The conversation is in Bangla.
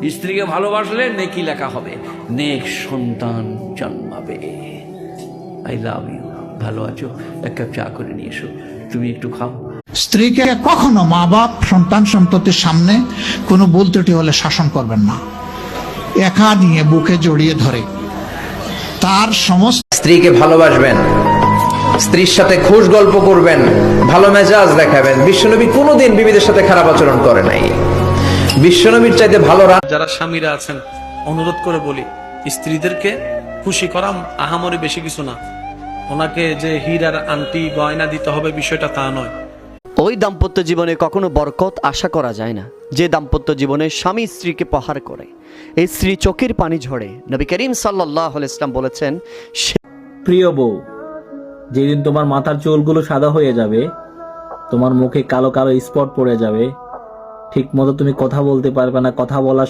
স্ত্রীকে ভালোবাসলে নেকি লেখা হবে, নেক সন্তান জন্মাবে। আই লাভ ইউ, ভালো আছো, এক কাপ চা করে নিয়ে এসো, তুমি একটু খাও। স্ত্রীকে কখনো মা বাপ সন্তান সন্ততির সামনে কোনো ভুল ত্রুটি হলে শাসন করবেন না, একা নিয়ে বুকে জড়িয়ে ধরে তার সমস্ত। স্ত্রীকে ভালোবাসবেন, স্ত্রীর সাথে খুশ গল্প করবেন, ভালো মেজাজ দেখাবেন। বিশ্বনবী কোনোদিন বিবিদের সাথে খারাপ আচরণ করে নাই। বিশ্বনবীর চাইতে ভালো যারা স্বামীরা আছেন, অনুরোধ করে বলি, স্ত্রীদেরকে খুশি করা আহামরি বেশি কিছু না। ওনাকে যে হীরার আংটি গয়না দিতে হবে বিষয়টা তা নয়। ওই দাম্পত্য জীবনে কখনো বরকত আশা করা যায় না যে দাম্পত্য জীবনে স্বামী স্ত্রীকে প্রহার করে, এই স্ত্রী চোখের পানি ঝরে। নবী করিম সাল্লাল্লাহু আলাইহি ওয়াসাল্লাম বলেছেন, প্রিয় বউ, যেদিন তোমার মাথার চুলগুলো সাদা হয়ে যাবে, তোমার মুখে কালো কালো স্পট পড়ে যাবে, ঠিক মতো তুমি কথা বলতে পারবে না, কথা বলা